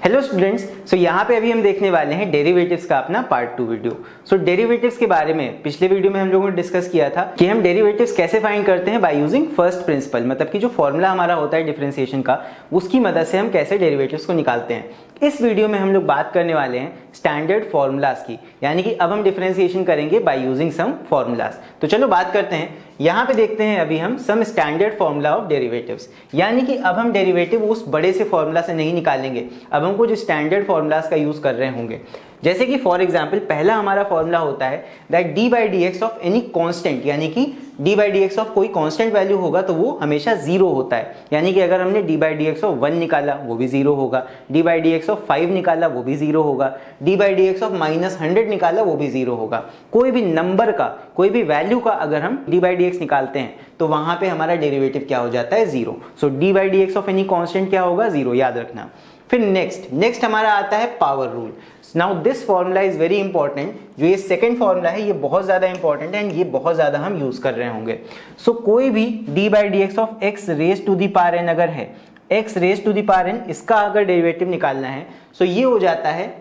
Hello students, सो यहाँ पे अभी हम देखने वाले हैं डेरिवेटिव्स का अपना पार्ट 2 वीडियो। सो डेरिवेटिव्स के बारे में पिछले वीडियो में हम लोगों ने डिस्कस किया था कि हम डेरिवेटिव्स कैसे फाइंड करते हैं बाय यूजिंग फर्स्ट प्रिंसिपल, मतलब कि जो फॉर्मूला हमारा होता है डिफरेंशिएशन का, उसकी मदद से हम कैसे डेरिवेटिव्स को निकालते हैं। इस वीडियो में हम लोग बात करने वाले हैं स्टैंडर्ड फॉर्मूलाज की, यानी कि अब हम डिफरेंशिएशन करेंगे बाय यूजिंग सम फॉर्मूलाज। तो चलो बात करते हैं। यहाँ पे देखते हैं अभी हम some standard formula of derivatives, यानी कि अब हम डेरिवेटिव उस बड़े से फॉर्मूला से नहीं निकालेंगे, अब हम कुछ स्टैंडर्ड फॉर्मूलाज का यूज कर रहे होंगे। जैसे कि फॉर एग्जांपल पहला हमारा फॉर्मूला होता है that D by d x of any constant, यानी कि D by d x of कोई कांस्टेंट वैल्यू होगा तो वो हमेशा जीरो होता है। यानी कि अगर हमने D by d x of 1 निकाला वो भी जीरो होगा, D by d x of 5 निकाला वो भी जीरो होगा, D by d x of -100 निकाला वो भी जीरो होगा। कोई भी नंबर का, कोई भी वैल्यू का अगर हम डी बाई डी एक्स निकालते हैं तो वहां पे हमारा डेरिवेटिव क्या हो जाता है, zero. So d by d x of any constant क्या होगा, जीरो, याद रखना। फिर नेक्स्ट हमारा आता है power rule. Now this formula is very important. जो ये सेकंड फॉर्मूला है ये बहुत ज्यादा इंपॉर्टेंट है एंड ये बहुत ज्यादा हम यूज कर रहे होंगे। सो कोई भी d by d x of x raise to the power n अगर है, x raise to the power n, इसका अगर डेरिवेटिव निकालना है सो ये हो जाता है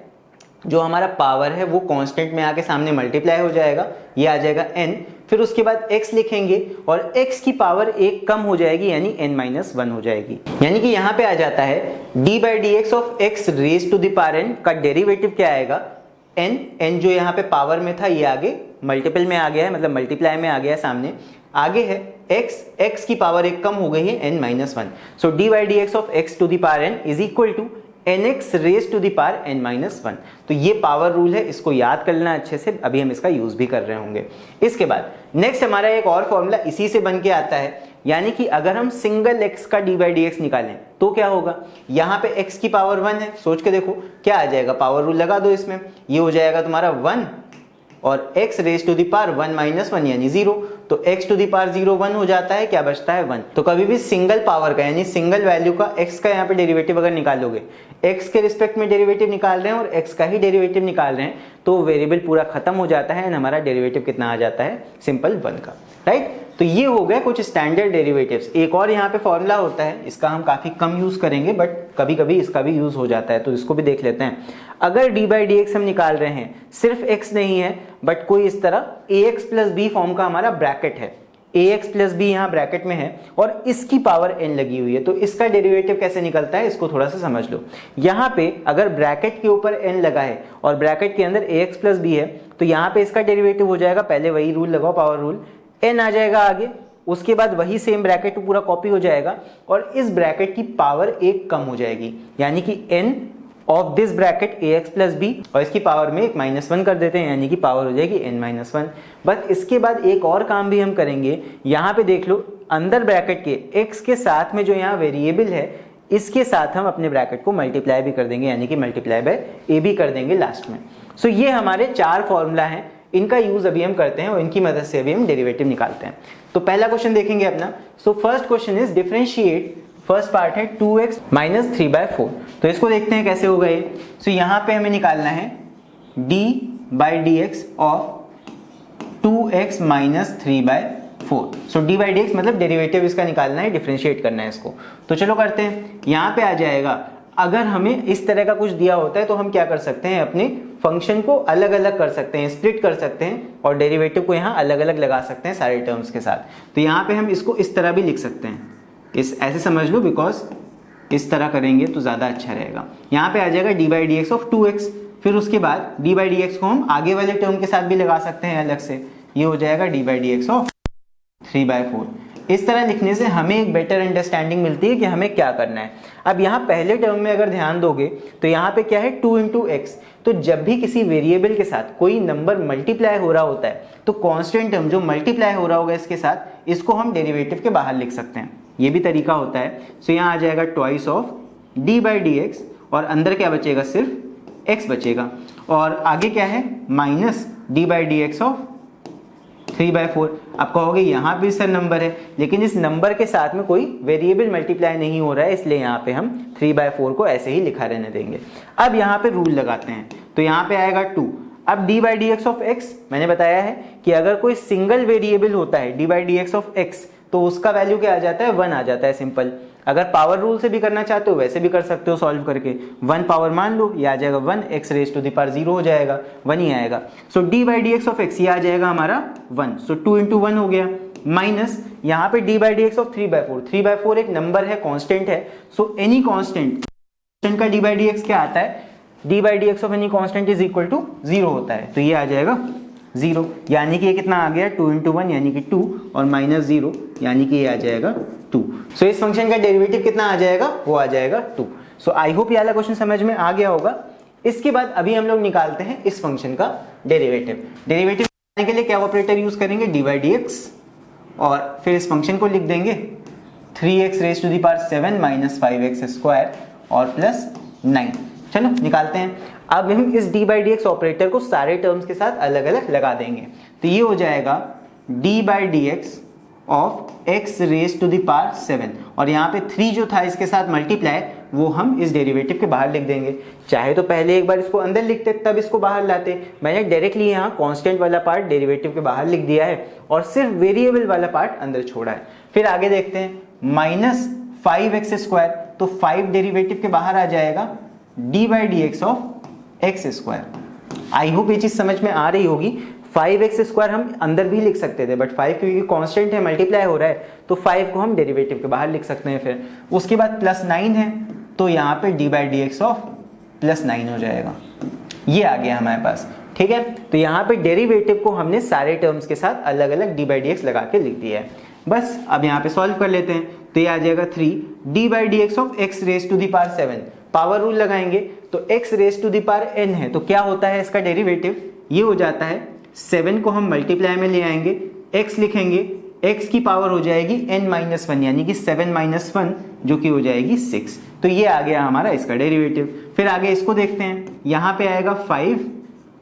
जो हमारा पावर है वो कांस्टेंट में आके सामने मल्टीप्लाई हो जाएगा, ये आ जाएगा n, फिर उसके बाद x लिखेंगे और x की पावर एक कम हो जाएगी यानी n-1 हो जाएगी। यानी कि यहाँ पे आ जाता है d by d x of x raise to the power n का डेरिवेटिव क्या आएगा, n जो यहाँ पे पावर में था ये आगे मल्टीपल में आ गया है, मतलब मल्टीप्लाई में आ गया है, सामने आगे है x की पावर एक कम हो गई है n-1। So d by d x of x to the power n is equal to nx raise to the power n-1। तो ये पावर रूल है, इसको याद कर लेना अच्छे से, अभी हम इसका यूज भी कर रहे होंगे। इसके बाद नेक्स्ट हमारा एक और फॉर्मूला इसी से बन के आता है, यानी कि अगर हम सिंगल x का डी बाई डी एक्स निकालें तो क्या होगा। यहाँ पे x की पावर 1 है, सोच के देखो क्या आ जाएगा, पावर रूल लगा दो इसमें, ये हो जाएगा तुम्हारा 1 और x raise to the power 1-1 यानी 0। तो x टू दी पावर 0 1 हो जाता है, क्या बचता है 1। तो कभी भी सिंगल पावर का यानी सिंगल वैल्यू का x का यहाँ पे डेरिवेटिव अगर निकालोगे, x के रिस्पेक्ट में डेरिवेटिव निकाल रहे हैं और x का ही डेरिवेटिव निकाल रहे हैं तो वेरिएबल पूरा खत्म हो जाता है एंड हमारा डेरिवेटिव कितना आ जाता है, सिंपल 1 का, राइट। तो ये हो गए कुछ स्टैंडर्ड डेरिवेटिव्स। एक और यहाँ पे फॉर्मूला होता है, इसका हम काफी कम यूज करेंगे बट कभी कभी इसका भी यूज हो जाता है, तो इसको भी देख लेते हैं। अगर डी बाई डी एक्स हम निकाल रहे हैं, सिर्फ x नहीं है बट कोई इस तरह ax प्लस बी फॉर्म का हमारा ब्रैकेट है, ax प्लस बी यहाँ ब्रैकेट में है और इसकी पावर n लगी हुई है, तो इसका डेरिवेटिव कैसे निकलता है इसको थोड़ा सा समझ लो। यहाँ पे अगर ब्रैकेट के ऊपर n लगा है और ब्रैकेट के अंदर ax प्लस बी है तो यहाँ पे इसका डेरिवेटिव हो जाएगा, पहले वही रूल लगाओ, पावर रूल, n आ जाएगा आगे, उसके बाद वही सेम ब्रैकेट पूरा कॉपी हो जाएगा और इस ब्रैकेट की पावर एक कम हो जाएगी, यानी कि n of this bracket ax plus b, और इसकी पावर में एक -1 कर देते हैं यानी कि पावर हो जाएगी n-1। बस इसके बाद एक और काम भी हम करेंगे, यहाँ पे देख लो अंदर ब्रैकेट के x के साथ में जो यहाँ वेरिएबल है इसके साथ हम अपने ब्रैकेट को मल्टीप्लाई भी कर देंगे, यानी कि मल्टीप्लाई बाय a भी कर देंगे लास्ट में। सो ये हमारे 4 फॉर्मूला हैं, इनका यूज अभी हम करते हैं और इनकी मदद से अभी हम डेरिवेटिव निकालते हैं। तो पहला क्वेश्चन देखेंगे अपना। So first question is differentiate, first part है 2x माइनस 3/4। तो इसको देखते हैं कैसे होगा ये। सो यहाँ पे हमें निकालना है d by d x of 2x minus 3/4। So d by d x मतलब डेरिवेटिव इसका निकालना है, डिफरेंशिएट करना है इसको। तो चलो करते हैं। यहाँ पे आ जाएगा, अगर हमें इस तरह का कुछ दिया होता है तो हम क्या कर सकते हैं, अपने फंक्शन को अलग अलग कर सकते हैं, स्प्लिट कर सकते हैं और डेरिवेटिव को यहाँ अलग अलग लगा सकते हैं सारे टर्म्स के साथ। तो यहाँ पे हम इसको इस तरह भी लिख सकते हैं, इस ऐसे समझ लो, बिकॉज इस तरह करेंगे तो ज़्यादा अच्छा रहेगा। यहाँ पे आ जाएगा d by d x of 2x, फिर उसके बाद डी बाई डी एक्स को हम आगे वाले टर्म के साथ भी लगा सकते हैं अलग से, ये हो जाएगा d by d x of 3/4। इस तरह लिखने से हमें एक बेटर अंडरस्टैंडिंग मिलती है कि हमें क्या करना है। अब यहाँ पहले टर्म में अगर ध्यान दोगे तो यहाँ पे क्या है 2 इंटू एक्स, तो जब भी किसी वेरिएबल के साथ कोई नंबर मल्टीप्लाई हो रहा होता है तो कांस्टेंट टर्म जो मल्टीप्लाई हो रहा होगा इसके साथ, इसको हम डेरिवेटिव के बाहर लिख सकते हैं, ये भी तरीका होता है। सो यहाँ आ जाएगा twice of D by d x और अंदर क्या बचेगा, सिर्फ x बचेगा और आगे क्या है minus D by d x of 3/4। आप कहोगे यहाँ भी सर नंबर है, लेकिन इस नंबर के साथ में कोई वेरिएबल मल्टीप्लाई नहीं हो रहा है, इसलिए यहाँ पे हम 3/4 को ऐसे ही लिखा रहने देंगे। अब यहाँ पे रूल लगाते हैं, तो यहाँ पे आएगा 2। अब D by d x of x, मैंने बताया है कि अगर कोई सिंगल वेरिएबल होता है d by d x of x तो उसका वैल्यू क्या आ जाता है, 1 आ जाता है, सिंपल। अगर पावर रूल से भी करना चाहते हो वैसे भी कर सकते हो सॉल्व करके। 1 पावर मान लो, ये आ जाएगा 1, x raise to the power 0 हो जाएगा, 1 ही आएगा। So d by d x of x ये आ जाएगा हमारा 1, सो 2 इंटू 1 हो गया, माइनस यहाँ पे d by d x of 3/4, 3/4 एक नंबर है, कांस्टेंट है, सो एनी कांस्टेंट का डी बाई डी एक्स क्या आता है, d by d x of any constant is equal to 0 होता है, तो ये आ जाएगा 0, यानी कि ये कितना आ गया 2 इंटू 1 यानी कि 2 और माइनस 0 यानी कि ये आ जाएगा 2। सो इस फंक्शन का डेरिवेटिव कितना आ जाएगा, वो आ जाएगा 2। सो आई होप ये वाला क्वेश्चन समझ में आ गया होगा। इसके बाद अभी हम लोग निकालते हैं इस फंक्शन का डेरिवेटिव। डेरिवेटिव निकालने के लिए क्या ऑपरेटर यूज करेंगे, डी बाई डी एक्स, और फिर इस फंक्शन को लिख देंगे 3x raise to the power 7 minus 5x square और प्लस 9। चलो निकालते हैं। अब हम इस d by d x operator को सारे टर्म्स के साथ अलग अलग लगा देंगे, तो ये हो जाएगा d by d x of x raise to the power 7, और यहाँ पे 3 जो था इसके साथ मल्टीप्लाई, वो हम इस डेरिवेटिव के बाहर लिख देंगे। चाहे तो पहले एक बार इसको अंदर लिखते तब इसको बाहर लाते, मैंने डायरेक्टली यहाँ कांस्टेंट वाला पार्ट डेरिवेटिव के बाहर लिख दिया है और सिर्फ वेरिएबल वाला पार्ट अंदर छोड़ा है। फिर आगे देखते हैं, माइनस 5x स्क्वायर, तो 5 डेरिवेटिव के बाहर आ जाएगा d by d x of x square. I hope ये चीज समझ में आ रही होगी। 5x स्क्वायर हम अंदर भी लिख सकते थे, बट 5 क्योंकि कांस्टेंट है, मल्टीप्लाई हो रहा है, तो 5 को हम डेरिवेटिव के बाहर लिख सकते हैं। फिर उसके बाद प्लस 9 है, तो यहाँ पे d by d x of plus 9 हो जाएगा, ये आ गया हमारे पास। ठीक है, तो यहाँ पे डेरिवेटिव को हमने सारे टर्म्स के साथ अलग अलग डी बाई डी एक्स लगा के लिख दिया है। बस अब यहाँ पे सॉल्व कर लेते हैं, तो ये आ जाएगा 3 d by d x of x raise to the power 7। Power rule लगाएंगे तो x raise to the power n है, तो क्या होता है इसका डेरिवेटिव, ये हो जाता है 7 को हम मल्टीप्लाई में ले आएंगे, x लिखेंगे, x की पावर हो जाएगी n माइनस 1 यानी कि 7 माइनस 1 जो कि हो जाएगी 6। तो ये आ गया हमारा इसका डेरिवेटिव। फिर आगे इसको देखते हैं, यहाँ पे आएगा 5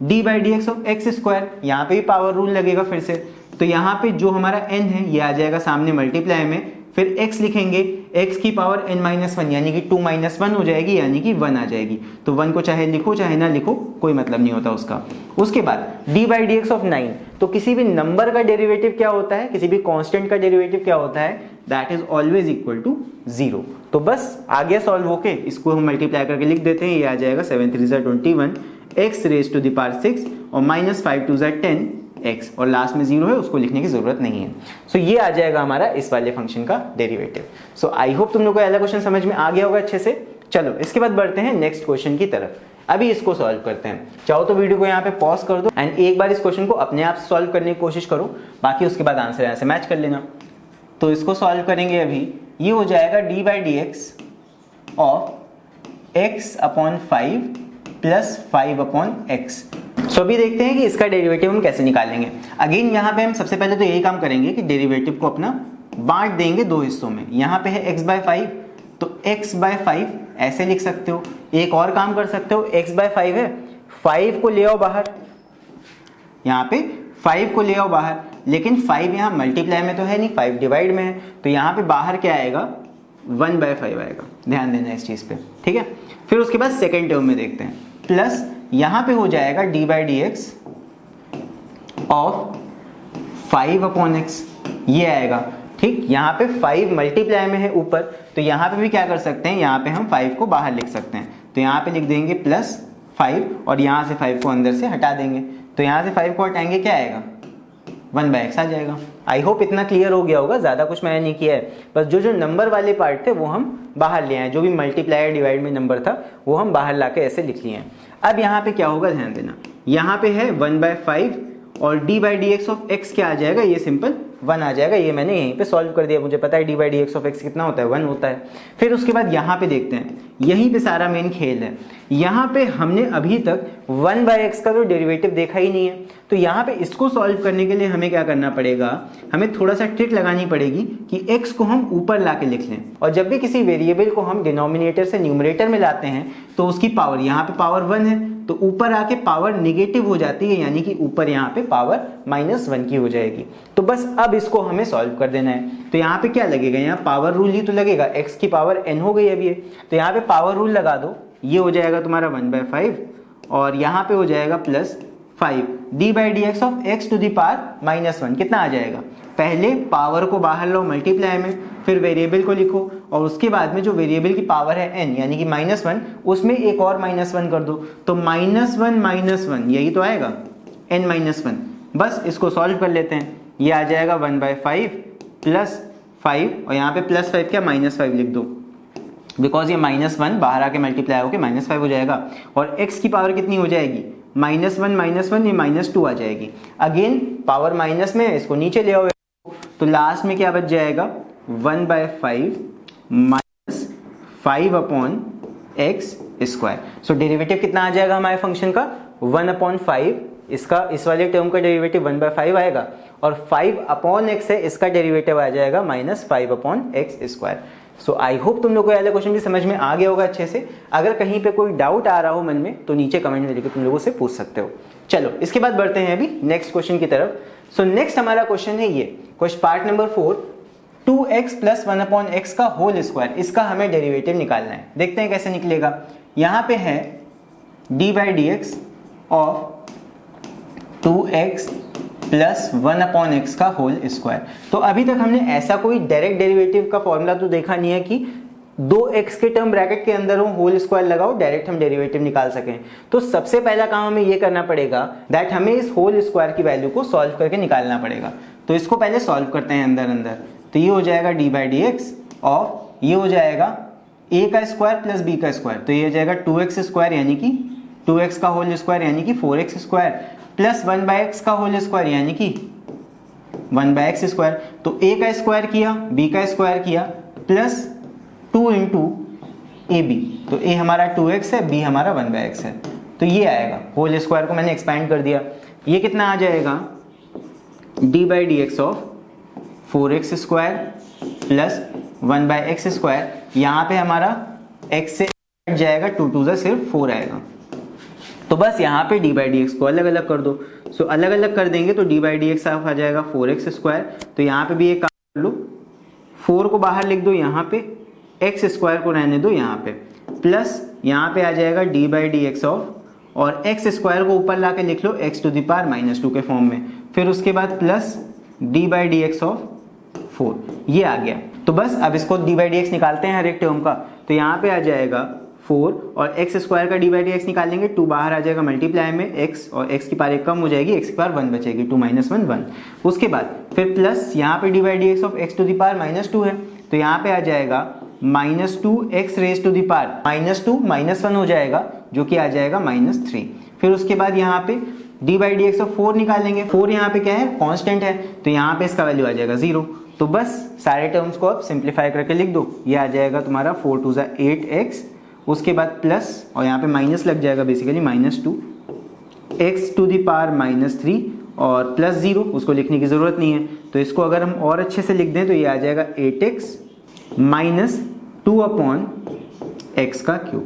d by d x of x square, यहाँ पे भी पावर रूल लगेगा फिर से, तो यहाँ पे जो हमारा n है ये आ जाएगा सामने मल्टीप्लाई में, फिर x लिखेंगे, x की पावर n माइनस 1 यानी कि 2 माइनस 1 हो जाएगी यानी कि 1 आ जाएगी, तो 1 को चाहे लिखो चाहे ना लिखो कोई मतलब नहीं होता उसका। उसके बाद d by d x of 9, तो किसी भी नंबर का डेरिवेटिव क्या होता है, किसी भी कांस्टेंट का डेरिवेटिव क्या होता है, that is always equal to 0। तो बस आ गया सॉल्व होके, इसको हम मल्टीप्लाई करके लिख देते हैं, ये आ जाएगा 7 3 21 x raise to the power 6 और माइनस 5 2 10 x, और लास्ट में 0 है उसको लिखने की जरूरत नहीं है। सो ये आ जाएगा हमारा इस वाले फंक्शन का डेरिवेटिव। सो आई होप तुम लोग को पहला क्वेश्चन समझ में आ गया होगा अच्छे से। चलो इसके बाद बढ़ते हैं नेक्स्ट क्वेश्चन की तरफ। अभी इसको सॉल्व करते हैं। चाहो तो वीडियो को यहाँ पे पॉज कर दो एंड एक बार इस क्वेश्चन को अपने आप सॉल्व करने की कोशिश करो, बाकी उसके बाद आंसर यहाँ से मैच कर लेना। तो इसको सॉल्व करेंगे अभी, ये हो जाएगा d by d x of x upon 5 plus 5 upon x. So अभी देखते हैं कि इसका डेरिवेटिव हम कैसे निकालेंगे। अगेन यहाँ पे हम सबसे पहले तो यही काम करेंगे कि डेरिवेटिव को अपना बांट देंगे दो हिस्सों में। यहाँ पे है x बाय 5, तो x बाय 5 ऐसे लिख सकते हो। एक और काम कर सकते हो, x बाय 5 है, 5 को ले आओ बाहर, यहाँ पे 5 को ले आओ बाहर, लेकिन 5 यहाँ मल्टीप्लाई में तो है नहीं, 5 डिवाइड में है, तो यहाँ पे बाहर क्या आएगा 1 बाय 5 आएगा। ध्यान देना इस चीज पे, ठीक है। फिर उसके बाद सेकेंड टर्म में देखते हैं, प्लस यहाँ पे हो जाएगा d by d x of 5 upon x, ये आएगा, ठीक। यहाँ पे 5 मल्टीप्लाई में है ऊपर, तो यहाँ पे भी क्या कर सकते हैं, यहाँ पे हम 5 को बाहर लिख सकते हैं, तो यहाँ पे लिख देंगे प्लस 5 और यहाँ से 5 को अंदर से हटा देंगे, तो यहाँ से 5 को हटाएंगे क्या आएगा 1 बाय एक्स आ जाएगा। आई होप इतना क्लियर हो गया होगा, ज़्यादा कुछ मैंने नहीं किया है, बस जो जो नंबर वाले पार्ट थे वो हम बाहर ले आए, जो भी मल्टीप्लाई डिवाइड में नंबर था वो हम बाहर ला के ऐसे लिख लिए हैं। अब यहाँ पे क्या होगा ध्यान देना, यहाँ पे है 1 बाय 5 और D by d x of x क्या आ जाएगा, ये सिंपल 1 आ जाएगा। ये मैंने यहीं पे सॉल्व कर दिया, मुझे पता है d by d x of x कितना होता है 1 होता है। फिर उसके बाद यहाँ पे देखते हैं, यहीं पे सारा मेन खेल है। यहाँ पे हमने अभी तक 1 बाय एक्स का तो डेरिवेटिव देखा ही नहीं है, तो यहाँ पे इसको सॉल्व करने के लिए हमें क्या करना पड़ेगा, हमें थोड़ा सा ट्रिक लगानी पड़ेगी कि x को हम ऊपर ला के लिख लें, और जब भी किसी वेरिएबल को हम डिनोमिनेटर से न्यूमरेटर में लाते हैं तो उसकी पावर, यहाँ पे पावर 1 है तो ऊपर आके पावर नेगेटिव हो जाती है, यानी कि ऊपर यहाँ पे पावर -1 की हो जाएगी। तो बस अब इसको हमें सॉल्व कर देना है। तो यहाँ पे क्या लगेगा, यहाँ पावर रूल ही तो लगेगा, x की पावर n हो गई अभी ये, तो यहाँ पे पावर रूल लगा दो, ये हो जाएगा तुम्हारा 1 बाय 5 और यहाँ पे हो जाएगा plus 5 d by d x of x to the power -1 कितना आ जाएगा। पहले पावर को बाहर लो मल्टीप्लाई में, फिर वेरिएबल को लिखो और उसके बाद में जो वेरिएबल की पावर है n यानी कि -1, उसमें एक और -1 कर दो, तो -1 यही तो आएगा n-1। बस इसको सॉल्व कर लेते हैं, ये आ जाएगा 1/5 प्लस 5 और यहाँ पे प्लस 5 क्या -5 लिख दो, बिकॉज ये -1 बाहर आके मल्टीप्लाई होकर -5 हो जाएगा और x की पावर कितनी हो जाएगी, -1 ये -2 आ जाएगी। अगेन पावर माइनस में, इसको नीचे ले आओ, तो लास्ट में क्या बच जाएगा 1/5 माइनस 5/x²। सो डेरिवेटिव कितना आ जाएगा हमारे फंक्शन का 1/5, इसका इस वाले टर्म का डेरिवेटिव 1/5 आएगा और 5/x है, इसका डेरिवेटिव आ जाएगा -5/x²। सो आई होप तुम लोग को वाला क्वेश्चन भी समझ में आ गया होगा अच्छे से। अगर कहीं पे कोई डाउट आ रहा हो मन में तो नीचे कमेंट में लिखकर तुम लोगों से पूछ सकते हो। चलो इसके बाद बढ़ते हैं अभी नेक्स्ट क्वेश्चन की तरफ। सो नेक्स्ट हमारा क्वेश्चन है ये question part number 4, 2x + 1/x का होल स्क्वायर, इसका हमें डेरिवेटिव निकालना है। देखते हैं कैसे निकलेगा। यहाँ पे है d/dx ऑफ 2x + 1/x का होल स्क्वायर। तो अभी तक हमने ऐसा कोई डायरेक्ट डेरिवेटिव का फॉर्मूला तो देखा नहीं है कि 2x के टर्म ब्रैकेट के अंदर हो, होल स्क्वायर लगाओ, डायरेक्ट हम डेरिवेटिव निकाल सकें। तो सबसे पहला काम हमें ये करना पड़ेगा दैट हमें इस होल स्क्वायर की वैल्यू को सॉल्व करके निकालना पड़ेगा। तो इसको पहले सॉल्व करते हैं अंदर। तो ये हो जाएगा d/dx ऑफ, ये हो जाएगा a का स्क्वायर प्लस b का स्क्वायर, तो ये हो जाएगा 2x² यानी कि 2x का होल स्क्वायर यानी कि 4x² प्लस 1/x का होल स्क्वायर यानी कि 1/x²। तो a का स्क्वायर किया, b का स्क्वायर किया, प्लस 2 × ab, तो a हमारा 2x है, b हमारा 1/x है, तो ये आएगा। होल स्क्वायर को मैंने एक्सपैंड कर दिया, ये कितना आ जाएगा d/dx of 4x² plus 1/x²। यहाँ पे हमारा x से कट जाएगा, 2 × सिर्फ 4 आएगा। तो बस यहाँ पे d/dx को अलग अलग कर दो। सो अलग अलग कर देंगे तो d/dx आ जाएगा 4x²। तो यहाँ पे भी एक काम कर लो, 4 को बाहर लिख दो, यहाँ पे x² को रहने दो यहाँ पे, प्लस यहाँ पे आ जाएगा d/dx ऑफ, और x² को ऊपर ला के लिख लो x⁻² के फॉर्म में, फिर उसके बाद प्लस d/dx ऑफ 4, ये आ गया। तो बस अब इसको d/dx निकालते हैं हर एक टर्म का। तो यहाँ पे आ जाएगा 4 और x² का d/dx निकालेंगे, 2 बाहर आ जाएगा मल्टीप्लाई में, x और x की पावर एक कम हो जाएगी, x की पावर 1 बचेगी, 2 - 1 1। उसके बाद फिर प्लस यहाँ पे d/dx ऑफ x⁻² है, तो यहाँ पे आ जाएगा -2x raise to the power -2 -1 हो जाएगा, जो कि आ जाएगा -3। फिर उसके बाद यहाँ पे d/dx ऑफ 4 निकालेंगे, 4 यहाँ पे क्या है, कांस्टेंट है, तो यहाँ पे इसका वैल्यू आ जाएगा 0। तो बस सारे टर्म्स को अब सिंप्लीफाई करके लिख दो, ये आ जाएगा तुम्हारा 4 × 2 = 8x, उसके बाद प्लस और यहाँ पे माइनस लग जाएगा बेसिकली -2 x⁻³ और प्लस 0, उसको लिखने की ज़रूरत नहीं है। तो इसको अगर हम और अच्छे से लिख दें तो ये आ जाएगा 8x - 2/x³।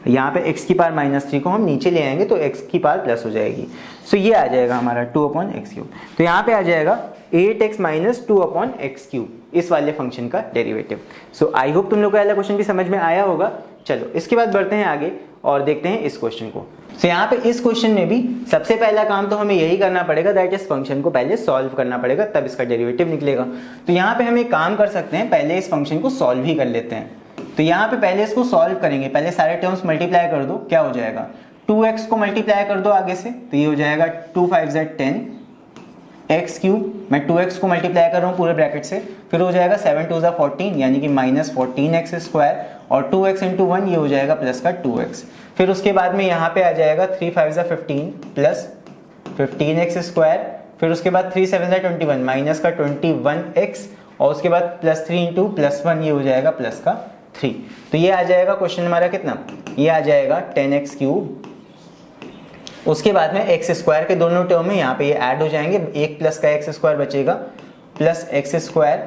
यहाँ पे x की पावर -3 को हम नीचे ले आएंगे तो x की पावर प्लस हो जाएगी। सो ये आ जाएगा हमारा 2/x³। तो यहाँ पे आ जाएगा 8x - 2/x³, इस वाले फंक्शन का डेरिवेटिव। सो आई होप तुम लोग को वाला क्वेश्चन भी समझ में आया होगा। चलो इसके बाद बढ़ते हैं आगे और देखते हैं इस क्वेश्चन को। सो यहाँ पे इस क्वेश्चन में भी सबसे पहला काम तो हमें यही करना पड़ेगा दैट इस फंक्शन को पहले सॉल्व करना पड़ेगा, तब इसका डेरिवेटिव निकलेगा। तो यहाँ पे हम एक काम कर सकते हैं, पहले इस फंक्शन को सॉल्व ही कर लेते हैं। तो यहाँ पे पहले इसको सॉल्व करेंगे, पहले सारे टर्म्स मल्टीप्लाई कर दो, क्या हो जाएगा 2x को मल्टीप्लाई कर दो आगे से, तो ये हो जाएगा 2 × 5 = 10 x³, मैं 2x को मल्टीप्लाई कर रहा हूँ पूरे ब्रैकेट से, फिर हो जाएगा 7 × 2 = 14 यानी कि -14x² और 2x × 1 ये हो जाएगा प्लस का 2x। फिर उसके बाद में यहाँ पे आ जाएगा 3 × 5 = 15 प्लस 15x², फिर उसके बाद 3 × 7 = 21 माइनस का 21x और उसके बाद +3 × +1 ये हो जाएगा प्लस का 3। तो ये आ जाएगा क्वेश्चन हमारा कितना, ये आ जाएगा 10x³। उसके बाद में x² के दोनों टर्म में यहाँ पे ये ऐड हो जाएंगे, एक प्लस का x² बचेगा प्लस x²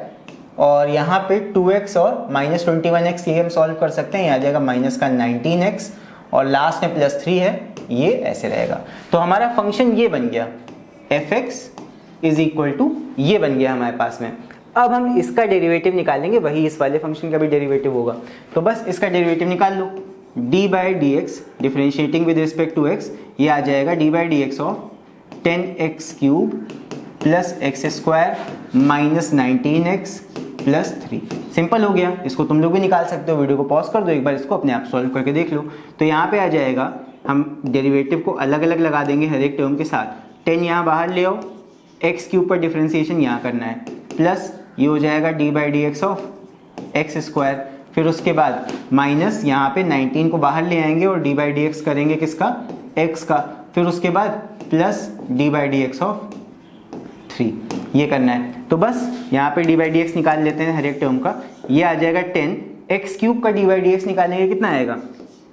और यहाँ पे 2x और -21x ये हम सॉल्व कर सकते हैं, ये आ जाएगा माइनस का 19x और लास्ट में +3 है, ये ऐसे रहेगा। तो हमारा फंक्शन ये बन गया f(x) = ये बन गया हमारे पास में। अब हम इसका डेरिवेटिव निकालेंगे, वही इस वाले फंक्शन का भी डेरिवेटिव होगा। तो बस इसका डेरिवेटिव निकाल लो, d/dx differentiating with respect to x, ये आ जाएगा d/dx of 10x³ plus x square minus 19x plus 3। Simple हो गया, इसको तुम लोग भी निकाल सकते हो। वीडियो को पॉज कर दो, एक बार इसको अपने आप सॉल्व करके देख लो। तो यहाँ पे आ जाएगा, हम डेरिवेटिव को अलग अलग लगा देंगे हर एक टर्म के साथ। 10 यहाँ बाहर ले आओ, एक्स के ऊपर डिफ्रेंसिएशन यहाँ करना है, प्लस ये हो जाएगा d by d x of x square. फिर उसके बाद माइनस यहाँ पे 19 को बाहर ले आएंगे और डी बाई डी एक्स करेंगे किसका, एक्स का। फिर उसके बाद plus D by d x of 3, ये करना है। तो बस यहाँ पे डी बाई डी एक्स निकाल लेते हैं हर एक टर्म का। ये आ जाएगा 10, एक्स क्यूब का डी बाई डी एक्स निकालेंगे कितना आएगा,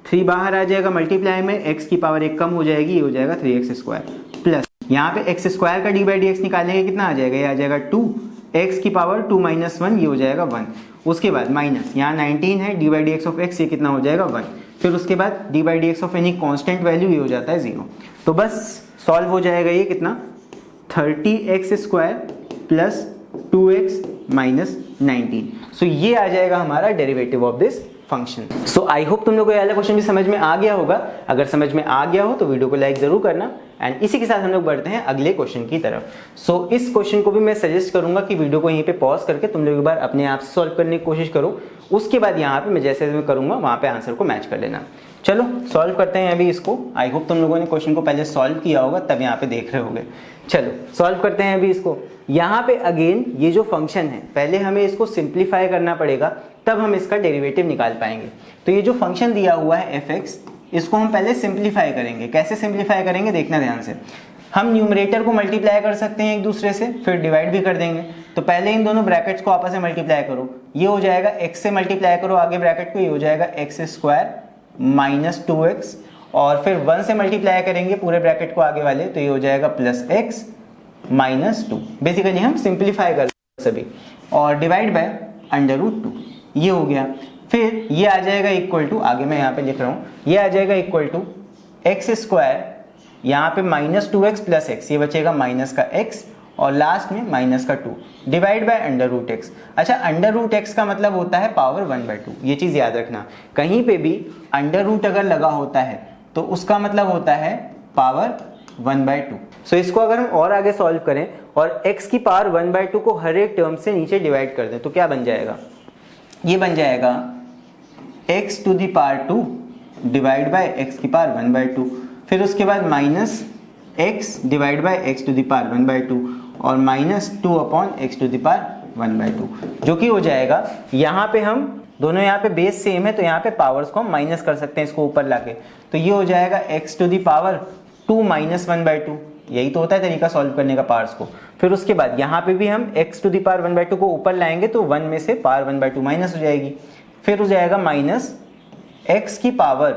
3 बाहर आ जाएगा, मल्टीप्लाई में एक्स की पावर 1 कम हो जाएगी, ये हो जाएगा 3x स्क्वायर। प्लस यहाँ पे एक्स स्क्वायर का डी बाई डी एक्स निकालेंगे कितना आ जाएगा, ये आ जाएगा 2, एक्स की पावर 2 माइनस 1, ये हो जाएगा 1। उसके बाद माइनस यहाँ 19 है, d by d x of x ये कितना हो जाएगा 1। फिर उसके बाद D by d x of any constant value ये हो जाता है 0। तो बस सॉल्व हो जाएगा ये कितना, 30x square plus 2x minus 19। सो ये आ जाएगा हमारा derivative of this function. So I hope तुम लोग को ये वाला क्वेश्चन भी समझ में आ गया होगा। अगर समझ में आ गया हो तो वीडियो को लाइक जरूर करना। एंड इसी के साथ हम लोग बढ़ते हैं अगले क्वेश्चन की तरफ। सो इस क्वेश्चन को भी मैं सजेस्ट करूंगा कि वीडियो को यहीं पे पॉज करके तुम लोग एक बार अपने आप से सॉल्व करने की कोशिश करो। उसके बाद यहाँ पे मैं जैसे मैं करूंगा वहां पे आंसर को मैच कर लेना। चलो सॉल्व करते हैं अभी इसको। आई होप तुम लोगों ने क्वेश्चन को पहले सॉल्व किया होगा, तब यहाँ पे देख रहे होगे। चलो सॉल्व करते हैं अभी इसको। यहाँ पे अगेन ये जो फंक्शन है, पहले हमें इसको सिंप्लीफाई करना पड़ेगा, तब हम इसका डेरिवेटिव निकाल पाएंगे। तो ये जो फंक्शन दिया हुआ है fx, इसको हम पहले सिंप्लीफाई करेंगे। कैसे सिंप्लीफाई करेंगे देखना ध्यान से। हम न्यूमरेटर को मल्टीप्लाई कर सकते हैं एक दूसरे से, फिर डिवाइड भी कर देंगे। तो पहले इन दोनों ब्रैकेट्स को आपस में मल्टीप्लाई करो, ये हो जाएगा x से मल्टीप्लाई करो आगे ब्रैकेट को, ये हो जाएगा एक्स स्क्वायर माइनस 2x, और फिर 1 से मल्टीप्लाई करेंगे पूरे ब्रैकेट को आगे वाले, तो ये हो जाएगा प्लस x माइनस 2। बेसिकली हम सिंप्लीफाई कर सभी, और डिवाइड बाय अंडर रूट 2, ये हो गया। फिर ये आ जाएगा इक्वल टू, आगे मैं यहाँ पे लिख रहा हूँ, ये आ जाएगा इक्वल टू एक्स स्क्वायर, यहाँ पे माइनस 2x प्लस x, ये बचेगा माइनस का x, और लास्ट में माइनस का 2, divide by under root x। अच्छा, अंडर रूट x का मतलब होता है पावर 1/2, ये चीज याद रखना। कहीं पे भी अंडर रूट अगर लगा होता है तो उसका मतलब होता है पावर 1/2। सो इसको अगर हम और आगे सॉल्व करें और x की पावर 1/2 को हर एक टर्म से नीचे डिवाइड कर दें, तो क्या बन जाएगा, ये बन जाएगा x to the power 2 divide by x की पावर 1/2। फिर उसके बाद minus x divide by x to the power 1/2, और minus 2 upon x to the power 1/2, जो कि हो जाएगा, यहाँ पे हम दोनों यहाँ पे बेस सेम है तो यहाँ पे पावर्स को हम माइनस कर सकते हैं इसको ऊपर लाके। तो ये हो जाएगा x to the power 2 minus 1/2। यही तो होता है तरीका सॉल्व करने का पावर्स को। फिर उसके बाद यहाँ पे भी हम x टू दी पावर 1/2 को ऊपर लाएंगे तो 1 में से पावर 1/2 माइनस हो जाएगी। फिर हो जाएगा माइनस x की पावर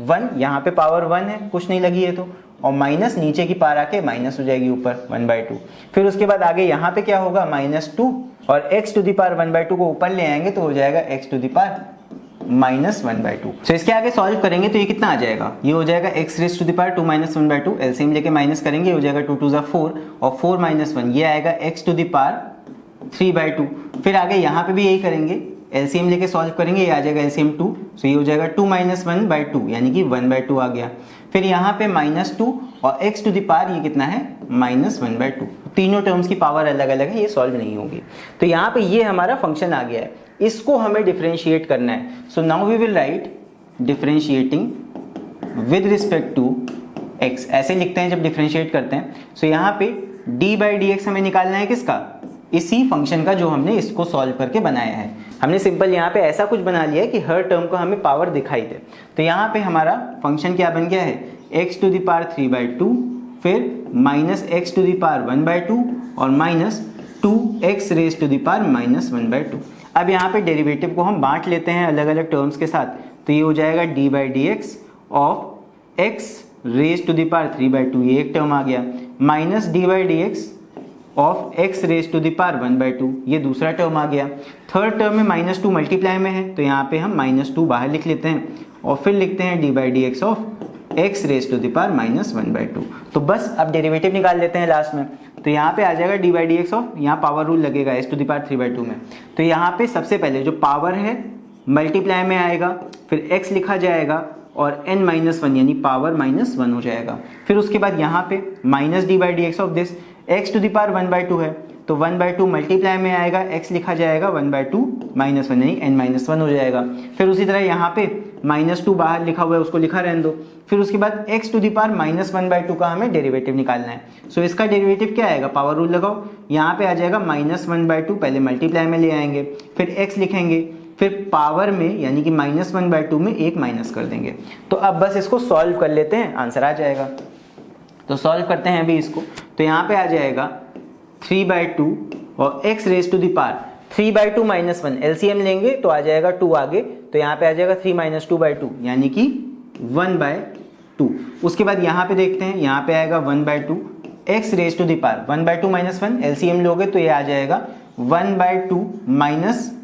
1, यहाँ पे पावर 1 है, कुछ नहीं लगी है तो, और माइनस नीचे की पावर आके माइनस हो जाएगी ऊपर 1/2। फिर उसके बाद आगे यहाँ पे क्या होगा, माइनस 2, और x टू दी पावर 1/2 को ऊपर ले आएंगे तो हो जाएगा x to the power minus 1/2। तो इसके आगे सॉल्व करेंगे तो ये कितना आ जाएगा, ये हो जाएगा x raise to the power 2 minus 1/2, LCM लेके माइनस करेंगे, हो जाएगा 2 2 जा 4, और 4 माइनस 1, ये आएगा x टू दी पावर 3/2। फिर आगे यहाँ पे भी यही करेंगे, एलसीएम लेके सॉल्व करेंगे, ये आ जाएगा एलसीएम 2, सो ये हो जाएगा 2 माइनस 1/2, यानी कि 1/2 आ गया। फिर यहाँ पे माइनस 2, और x टू दी पावर ये कितना है, माइनस 1/2। तीनों टर्म्स की पावर अलग अलग है, ये सॉल्व नहीं होगी। तो यहाँ पे ये हमारा फंक्शन आ गया है, इसको हमें डिफरेंशिएट करना है। So now we will write differentiating with respect to x, ऐसे लिखते हैं जब डिफरेंशिएट करते हैं। सो यहाँ पे d बाई डी एक्स हमें निकालना है किसका, इसी फंक्शन का जो हमने इसको सॉल्व करके बनाया है। हमने सिंपल यहाँ पे ऐसा कुछ बना लिया है कि हर टर्म को हमें पावर दिखाई दे। तो यहाँ पे हमारा फंक्शन क्या बन गया है, x टू दी पावर 3/2, फिर minus x to the power 1/2, और minus 2x raise to the power minus 1/2। अब यहाँ पे डेरिवेटिव को हम बांट लेते हैं अलग अलग टर्म्स के साथ, तो ये हो जाएगा d by d x of x raise to the power 3/2, ये एक टर्म आ गया, minus d by d x of x raise to the power 1/2, ये दूसरा टर्म आ गया। थर्ड टर्म में माइनस 2 मल्टीप्लाई में है, तो यहाँ पे हम माइनस 2 बाहर लिख लेते हैं, और फिर लिखते हैं d by d x of x raise to the power minus 1/2। तो बस अब डेरिवेटिव निकाल लेते हैं लास्ट में। तो यहाँ पे आ जाएगा d by d x of, यहाँ पावर रूल लगेगा x टू दी पावर 3/2 में। तो यहाँ पे सबसे पहले जो पावर है मल्टीप्लाई में आएगा, फिर x लिखा जाएगा, और n माइनस 1 यानी पावर माइनस 1 हो जाएगा। फिर उसके बाद यहाँ पे minus d by d x of this, x to the power 1/2 है तो 1/2 मल्टीप्लाई में आएगा, x लिखा जाएगा 1/2 -1 यानी n-1 हो जाएगा। फिर उसी तरह यहाँ पे -2 बाहर लिखा हुआ है उसको लिखा रहने दो। फिर उसके बाद x टू द पावर -1/2 का हमें डेरिवेटिव निकालना है। सो इसका डेरिवेटिव क्या आएगा, पावर रूल लगाओ, यहाँ पे आ जाएगा -1/2, पहले मल्टीप्लाई में ले आएंगे, फिर x लिखेंगे, फिर पावर में यानी कि -1/2 में एक माइनस कर देंगे। तो अब बस इसको सॉल्व कर लेते हैं, आंसर आ जाएगा। तो सॉल्व करते हैं अभी इसको। तो यहाँ पे आ जाएगा 3/2 और x raise to the power 3/2 -1 LCM लेंगे तो आ जाएगा 2 आगे, तो यहाँ पे आ जाएगा 3 - 2/2 यानी कि 1/2। उसके बाद यहाँ पे देखते हैं, यहाँ पे आएगा 1/2 x raise to the power 1/2 -1 LCM लोगे तो ये आ जाएगा 1/2 -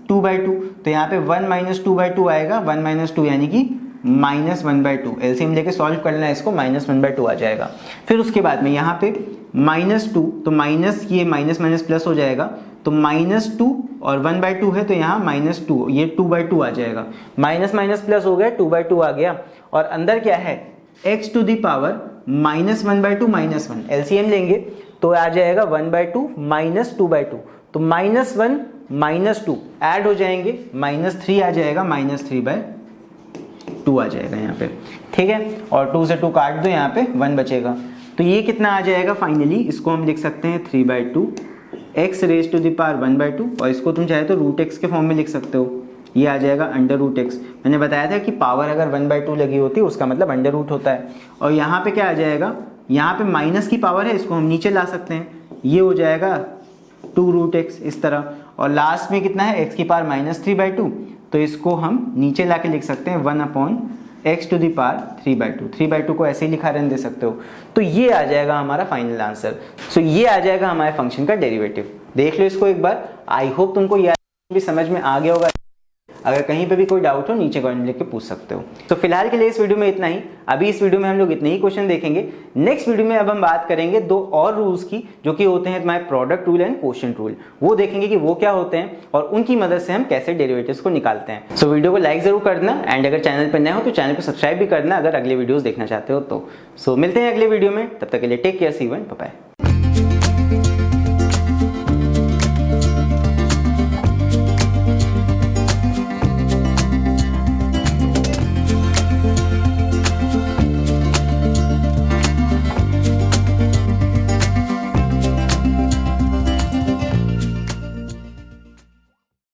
2/2, तो यहाँ पे 1 - 2/2 आएगा, 1 - 2 यानी कि -1/2 एलसीएम लेके सॉल्व करना है इसको, -1/2 आ जाएगा। फिर उसके बाद में यहाँ पे -2 तो माइनस ये माइनस माइनस प्लस हो जाएगा, तो -2 और 1/2 है तो यहाँ -2 ये 2/2 आ जाएगा, माइनस माइनस प्लस हो गया 2/2 आ गया। और अंदर क्या है x to the power -1/2 -1 LCM लेंगे तो आ जाएगा 1/2 - 2/2, तो -1 - 2 ऐड हो जाएंगे, -3 आ जाएगा, -3/2 आ जाएगा यहाँ पे, ठीक है। और 2 से 2 काट दो, यहाँ पे 1 बचेगा, तो ये कितना आ जाएगा फाइनली, इसको हम लिख सकते हैं 3/2 x raise to the power 1/2, और इसको तुम चाहे तो √x के फॉर्म में लिख सकते हो, ये आ जाएगा √x। मैंने बताया था कि पावर अगर 1/2 लगी होती है उसका मतलब √ होता है। और यहाँ पे क्या आ जाएगा, यहाँ पे माइनस की पावर है, इसको हम नीचे ला सकते हैं, ये हो जाएगा 2√x इस तरह। और लास्ट में कितना है, x की पावर -3/2, तो इसको हम नीचे ला के लिख सकते हैं 1/x टू द पावर 3/2। 3/2 को ऐसे ही लिखा रहने दे सकते हो। तो ये आ जाएगा हमारा फाइनल आंसर। सो ये आ जाएगा हमारे फंक्शन का डेरिवेटिव। देख लो इसको एक बार, आई होप तुमको ये भी समझ में आ गया होगा। अगर कहीं पे भी कोई डाउट हो नीचे कमेंट लिख के पूछ सकते हो। तो फिलहाल के लिए इस वीडियो में इतना ही। अभी इस वीडियो में हम लोग इतने ही क्वेश्चन देखेंगे। नेक्स्ट वीडियो में अब हम बात करेंगे 2 और रूल्स की, जो कि होते हैं तुम्हारे product rule and quotient rule. वो देखेंगे कि वो क्या होते हैं और उनकी मदद से हम कैसे डेरिवेटिव्स को निकालते हैं। सो वीडियो को लाइक जरूर कर देना, एंड अगर चैनल पर नए हो तो चैनल को सब्सक्राइब भी करना अगर अगले वीडियोस देखना चाहते हो तो। सो मिलते हैं अगले वीडियो में, तब तक के लिए take care, see you and bye bye.